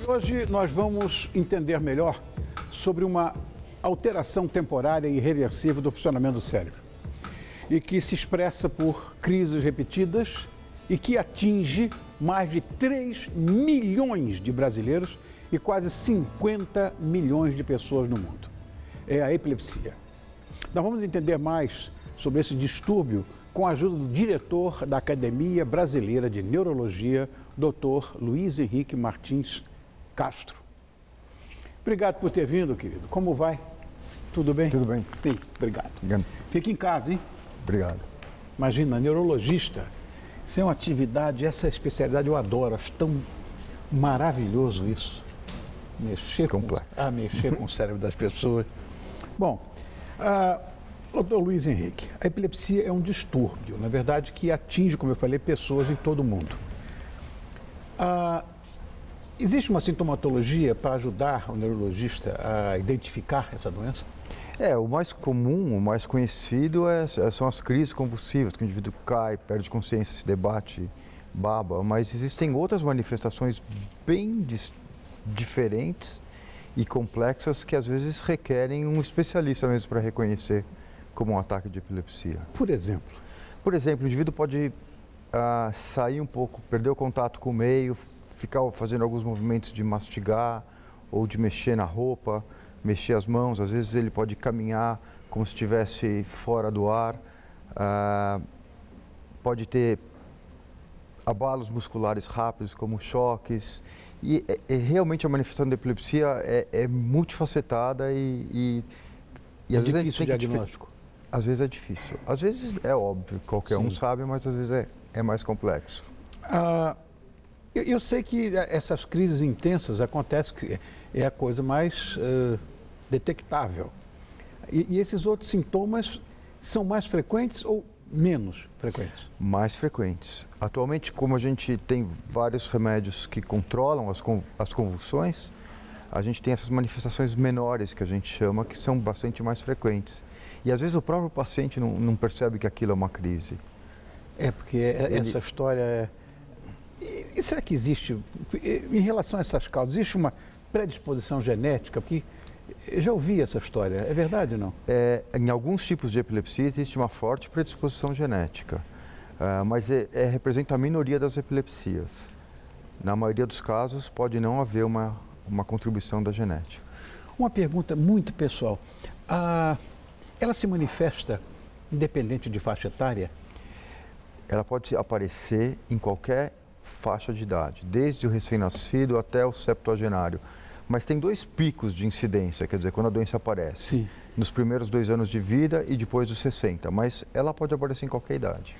Hoje nós vamos entender melhor sobre uma alteração temporária e irreversível do funcionamento do cérebro e que se expressa por crises repetidas e que atinge mais de 3 milhões de brasileiros e quase 50 milhões de pessoas no mundo. É a epilepsia. Nós vamos entender mais sobre esse distúrbio com a ajuda do diretor da Academia Brasileira de Neurologia, Dr. Luiz Henrique Martins Castro. Obrigado por ter vindo, querido. Como vai? Tudo bem? Tudo bem. Sim, obrigado. Obrigado. Fique em casa, hein? Obrigado. Imagina, neurologista. Isso é uma atividade, essa especialidade eu adoro. Acho tão maravilhoso isso. Mexer mexer com o cérebro das pessoas. Bom, doutor Luiz Henrique, a epilepsia é um distúrbio, na verdade, que atinge, como eu falei, pessoas em todo o mundo. Existe uma sintomatologia para ajudar o neurologista a identificar essa doença? O mais comum, o mais conhecido são as crises convulsivas, que o indivíduo cai, perde consciência, se debate, baba, mas existem outras manifestações bem diferentes e complexas que às vezes requerem um especialista mesmo para reconhecer como um ataque de epilepsia. Por exemplo? Por exemplo, o indivíduo pode sair um pouco, perder o contato com o meio, ficar fazendo alguns movimentos de mastigar ou de mexer na roupa, mexer as mãos. Às vezes ele pode caminhar como se estivesse fora do ar, pode ter abalos musculares rápidos como choques. E realmente a manifestação da epilepsia é multifacetada e às vezes é difícil o diagnóstico. Às vezes é difícil. Às vezes é óbvio, qualquer um sabe, mas às vezes é mais complexo. Eu sei que essas crises intensas acontecem, que é a coisa mais detectável. E esses outros sintomas são mais frequentes ou menos frequentes? Mais frequentes. Atualmente, como a gente tem vários remédios que controlam as convulsões, a gente tem essas manifestações menores que a gente chama, que são bastante mais frequentes. E às vezes o próprio paciente não percebe que aquilo é uma crise. Porque essa história E será que existe, em relação a essas causas, existe uma predisposição genética? Porque eu já ouvi essa história, é verdade ou não? Em alguns tipos de epilepsia existe uma forte predisposição genética, mas representa a minoria das epilepsias. Na maioria dos casos pode não haver uma contribuição da genética. Uma pergunta muito pessoal, ela se manifesta independente de faixa etária? Ela pode aparecer em qualquer faixa de idade, desde o recém-nascido até o septuagenário. Mas tem 2 picos de incidência, quer dizer, quando a doença aparece. Sim. Nos primeiros 2 anos de vida e depois dos 60, mas ela pode aparecer em qualquer idade.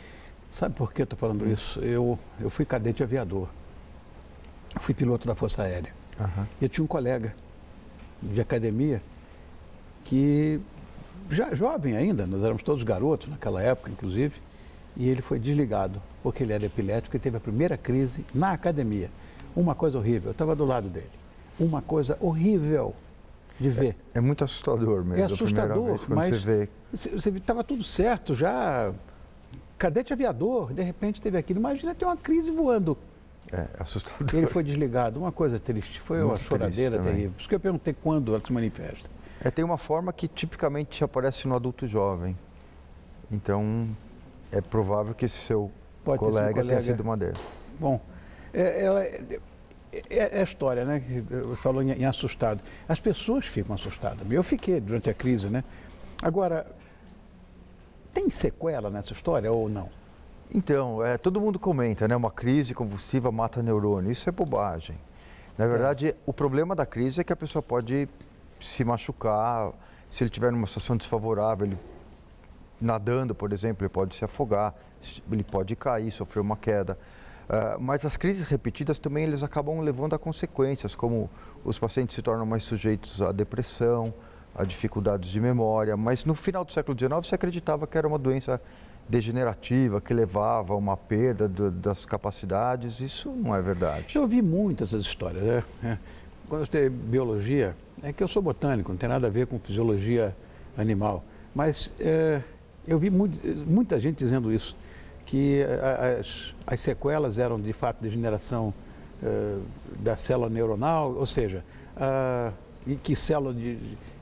Sabe por que eu estou falando isso? Eu fui cadete aviador, fui piloto da Força Aérea. E eu tinha um colega de academia que, já jovem ainda, nós éramos todos garotos naquela época, inclusive, e ele foi desligado, porque ele era epilético e teve a primeira crise na academia. Uma coisa horrível, eu estava do lado dele. Uma coisa horrível de ver. É muito assustador mesmo. É assustador, vez, quando mas você vê. Estava tudo certo já, cadete aviador, de repente teve aquilo. Imagina ter uma crise voando. É assustador. Ele foi desligado, uma coisa triste, foi uma choradeira terrível. Por isso que eu perguntei quando ela se manifesta. Tem uma forma que tipicamente aparece no adulto jovem. Então, é provável que esse seu colega tenha sido uma delas. Bom, é a história, né? Você falou em assustado. As pessoas ficam assustadas. Eu fiquei durante a crise, né? Agora, tem sequela nessa história ou não? Então, todo mundo comenta, né? Uma crise convulsiva mata neurônio. Isso é bobagem. Na verdade, o problema da crise é que a pessoa pode se machucar, se ele estiver numa situação desfavorável, ele nadando, por exemplo, ele pode se afogar, ele pode cair, sofrer uma queda. Mas as crises repetidas também eles acabam levando a consequências, como os pacientes se tornam mais sujeitos à depressão, a dificuldades de memória. Mas no final do século XIX se acreditava que era uma doença degenerativa, que levava a uma perda das capacidades. Isso não é verdade. Eu ouvi muitas essas histórias, né? Quando eu estudei biologia, é que eu sou botânico, não tem nada a ver com fisiologia animal. Mas eu vi muita gente dizendo isso, que as sequelas eram de fato degeneração da célula neuronal, ou seja, e que célula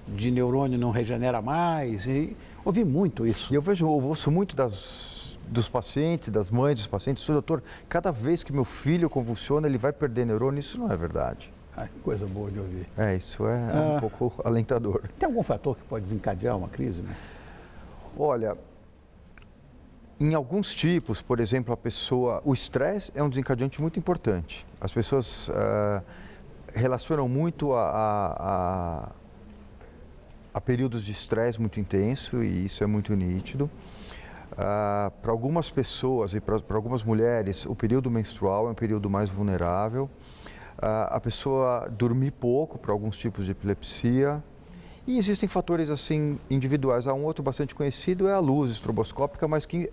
de neurônio não regenera mais. E ouvi muito isso. E eu ouço muito dos pacientes, das mães dos pacientes, doutor, cada vez que meu filho convulsiona, ele vai perder neurônio. Isso não é verdade. Ai, que coisa boa de ouvir. Isso é um pouco alentador. Tem algum fator que pode desencadear uma crise, né? Olha, em alguns tipos, por exemplo, o estresse é um desencadeante muito importante. As pessoas relacionam muito a períodos de estresse muito intenso e isso é muito nítido. Para algumas pessoas e para algumas mulheres, o período menstrual é um período mais vulnerável. A pessoa dormir pouco para alguns tipos de epilepsia. E existem fatores assim individuais. Há um outro bastante conhecido, é a luz estroboscópica, mas que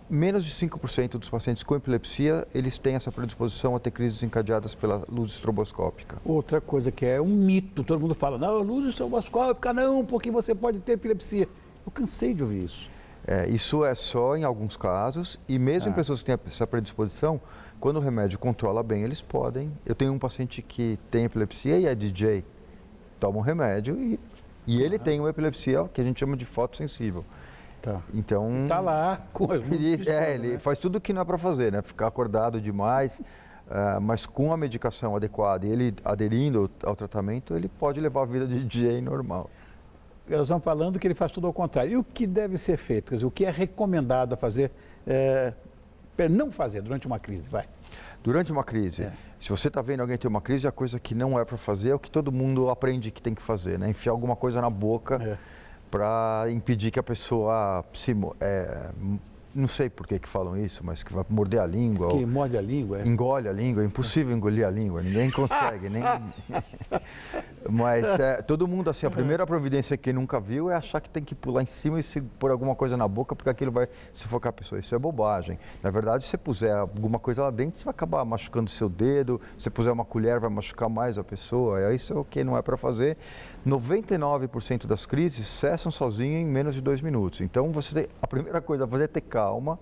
menos de 5% dos pacientes com epilepsia, eles têm essa predisposição a ter crises desencadeadas pela luz estroboscópica. Outra coisa que é um mito, todo mundo fala, não, luz estroboscópica não, porque você pode ter epilepsia. Eu cansei de ouvir isso. Isso é só em alguns casos, e mesmo em pessoas que têm essa predisposição, quando o remédio controla bem, eles podem. Eu tenho um paciente que tem epilepsia e é DJ, toma um remédio e ele tem uma epilepsia que a gente chama de fotossensível. Tá. Então, tá lá com as luzes. Ele faz tudo o que não é para fazer, né? Ficar acordado demais, mas com a medicação adequada e ele aderindo ao tratamento, ele pode levar a vida de DJ normal. Nós estamos falando que ele faz tudo ao contrário. E o que deve ser feito? Quer dizer, o que é recomendado a fazer, não fazer durante uma crise? Vai. Durante uma crise, se você está vendo alguém ter uma crise, a coisa que não é para fazer é o que todo mundo aprende que tem que fazer, né? Enfiar alguma coisa na boca para impedir que a pessoa não sei por que falam isso, mas que vai morder a língua. Que morde a língua, engole a língua, é impossível engolir a língua, ninguém consegue, nem... Mas todo mundo, assim, a primeira providência que nunca viu é achar que tem que pular em cima e pôr alguma coisa na boca, porque aquilo vai sufocar a pessoa. Isso é bobagem. Na verdade, se você puser alguma coisa lá dentro, você vai acabar machucando o seu dedo, se você puser uma colher, vai machucar mais a pessoa. Isso é o que não é para fazer. 99% das crises cessam sozinho em menos de 2 minutos. Então, a primeira coisa a fazer é ter calma,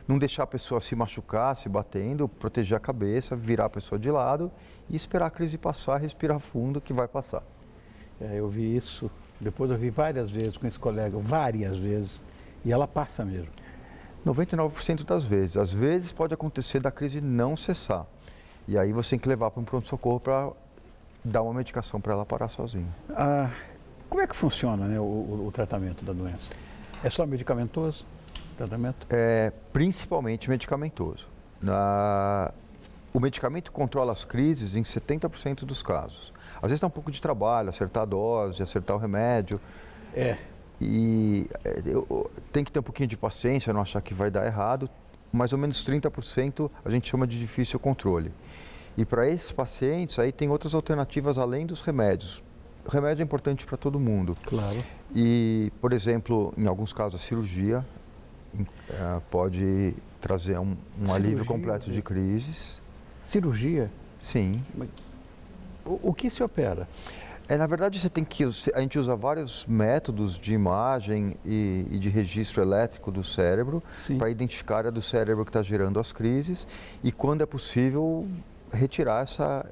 não deixar a pessoa se machucar, se batendo, proteger a cabeça, virar a pessoa de lado e esperar a crise passar, respirar fundo, que vai passar. Eu vi isso, depois eu vi várias vezes com esse colega, várias vezes, e ela passa mesmo. 99% das vezes. Às vezes pode acontecer da crise não cessar. E aí você tem que levar para um pronto-socorro para dar uma medicação para ela parar sozinha. Como é que funciona, né, o tratamento da doença? É só medicamentoso? Tratamento? Principalmente medicamentoso. O medicamento controla as crises em 70% dos casos. Às vezes dá um pouco de trabalho, acertar a dose, acertar o remédio. E tem que ter um pouquinho de paciência, não achar que vai dar errado. Mais ou menos 30% a gente chama de difícil controle. E para esses pacientes aí tem outras alternativas além dos remédios. O remédio é importante para todo mundo. Claro. E, por exemplo, em alguns casos a cirurgia pode trazer um alívio completo de crises. Cirurgia? Sim. O que se opera? Na verdade, a gente usa vários métodos de imagem e de registro elétrico do cérebro para identificar a área do cérebro que está gerando as crises e, quando é possível, retirar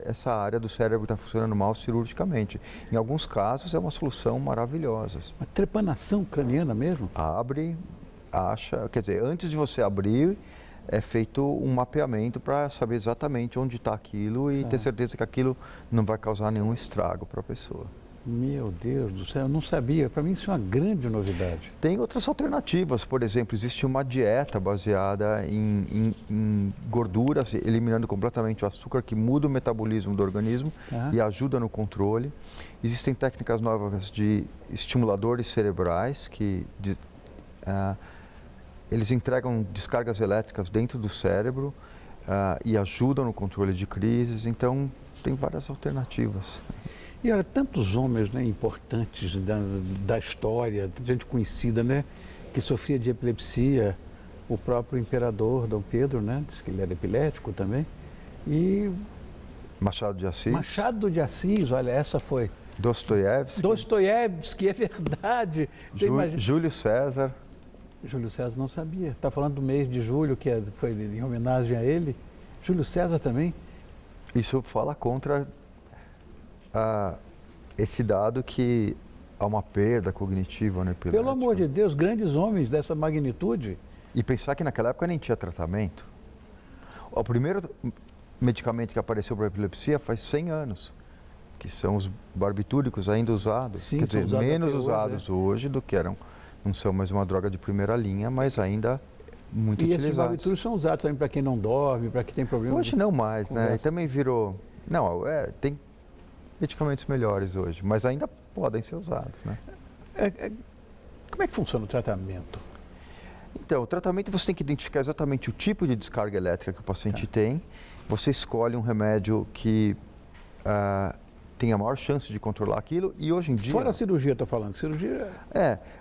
essa área do cérebro que está funcionando mal cirurgicamente. Em alguns casos, é uma solução maravilhosa. Uma trepanação craniana mesmo? Abre, quer dizer, antes de você abrir, é feito um mapeamento para saber exatamente onde está aquilo e ter certeza que aquilo não vai causar nenhum estrago para a pessoa. Meu Deus do céu, eu não sabia. Para mim isso é uma grande novidade. Tem outras alternativas, por exemplo, existe uma dieta baseada em gorduras, eliminando completamente o açúcar, que muda o metabolismo do organismo e ajuda no controle. Existem técnicas novas de estimuladores cerebrais que eles entregam descargas elétricas dentro do cérebro e ajudam no controle de crises, então tem várias alternativas. E olha, tantos homens, né, importantes da história, gente conhecida, né, que sofria de epilepsia, o próprio imperador Dom Pedro, né, disse que ele era epilético também, e... Machado de Assis. Machado de Assis, olha, essa foi... Dostoiévski, é verdade. Júlio César. Júlio César não sabia. Está falando do mês de julho, que foi em homenagem a ele. Júlio César também. Isso fala contra esse dado que há uma perda cognitiva, né? Pelo amor de Deus, grandes homens dessa magnitude. E pensar que naquela época nem tinha tratamento. O primeiro medicamento que apareceu para a epilepsia faz 100 anos, que são os barbitúricos ainda usados. Sim, quer dizer, usados menos até usados hoje do que eram. Não são mais uma droga de primeira linha, mas ainda muito utilizados. E esses barbitúricos são usados também para quem não dorme, para quem tem problema Hoje não mais, conversa. né? E também virou... Não, tem medicamentos melhores hoje, mas ainda podem ser usados, né? Como é que funciona o tratamento? Então, o tratamento você tem que identificar exatamente o tipo de descarga elétrica que o paciente tem. Você escolhe um remédio que tem a maior chance de controlar aquilo e hoje em dia... Fora a cirurgia, estou falando. Cirurgia...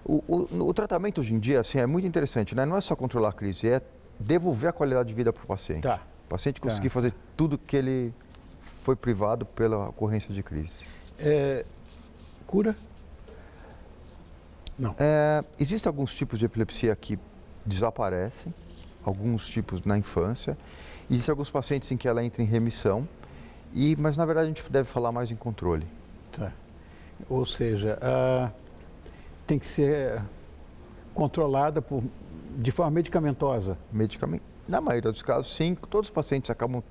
O tratamento hoje em dia assim, é muito interessante, né? Não é só controlar a crise, é devolver a qualidade de vida para o paciente. Tá. O paciente conseguir fazer tudo que ele foi privado pela ocorrência de crise. Cura? Não. Existem alguns tipos de epilepsia que desaparecem, alguns tipos na infância. Existem alguns pacientes em que ela entra em remissão, mas na verdade a gente deve falar mais em controle. Tá. Ou seja, tem que ser controlada de forma medicamentosa. Na maioria dos casos, sim, todos os pacientes acabam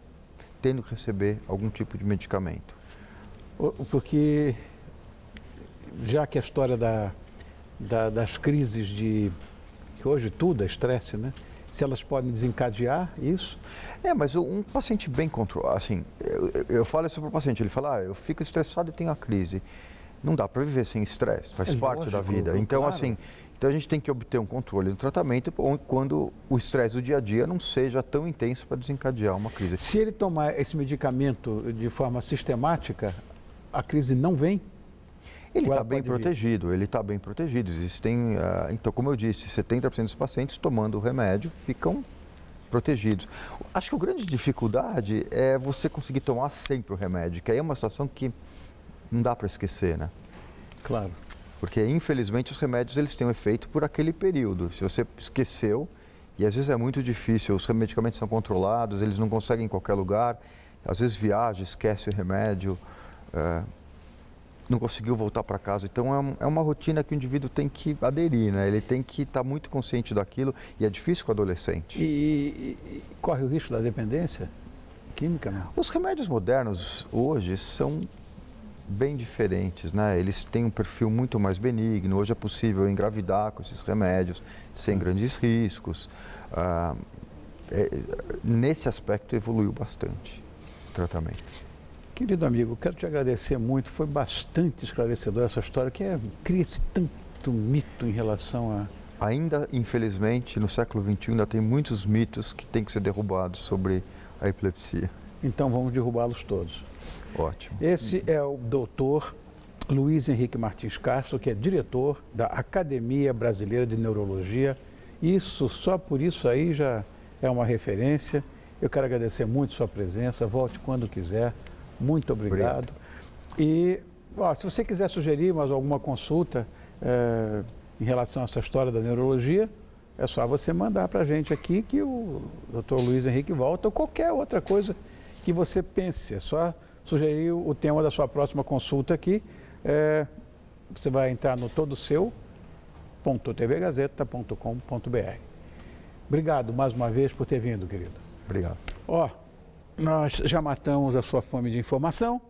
tendo que receber algum tipo de medicamento. Porque, já que a história das crises que hoje tudo é estresse, né? Se elas podem desencadear isso? Mas um paciente bem controlado, assim, eu falo isso para o paciente, ele fala, eu fico estressado e tenho a crise. Não dá para viver sem estresse, faz parte da vida. Então, claro. Então a gente tem que obter um controle no tratamento quando o estresse do dia a dia não seja tão intenso para desencadear uma crise. Se ele tomar esse medicamento de forma sistemática, a crise não vem? Ele está bem protegido, Existem, então, como eu disse, 70% dos pacientes tomando o remédio ficam protegidos. Acho que a grande dificuldade é você conseguir tomar sempre o remédio, que aí é uma situação que não dá para esquecer, né? Claro. Porque, infelizmente, os remédios eles têm um efeito por aquele período. Se você esqueceu, e às vezes é muito difícil, os medicamentos são controlados, eles não conseguem em qualquer lugar, às vezes viaja, esquece o remédio, não conseguiu voltar para casa. Então, é uma rotina que o indivíduo tem que aderir, né? Ele tem que estar muito consciente daquilo, e é difícil com o adolescente. E corre o risco da dependência química, né? Os remédios modernos hoje são bem diferentes, né? Eles têm um perfil muito mais benigno. Hoje é possível engravidar com esses remédios sem grandes riscos. Nesse aspecto evoluiu bastante o tratamento. Querido amigo, quero te agradecer muito. Foi bastante esclarecedora essa história, que cria-se tanto mito em relação a... Ainda, infelizmente, no século XXI, ainda tem muitos mitos que têm que ser derrubados sobre a epilepsia. Então vamos derrubá-los todos. Ótimo. Esse é o doutor Luiz Henrique Martins Castro, que é diretor da Academia Brasileira de Neurologia. Isso, só por isso aí já é uma referência. Eu quero agradecer muito sua presença. Volte quando quiser. Muito obrigado. E se você quiser sugerir mais alguma consulta em relação a essa história da neurologia, é só você mandar para a gente aqui que o Dr. Luiz Henrique volta, ou qualquer outra coisa que você pense. É só sugerir o tema da sua próxima consulta aqui. Você vai entrar no todoseu.tvgazeta.com.br. Obrigado mais uma vez por ter vindo, querido. Obrigado. Nós já matamos a sua fome de informação.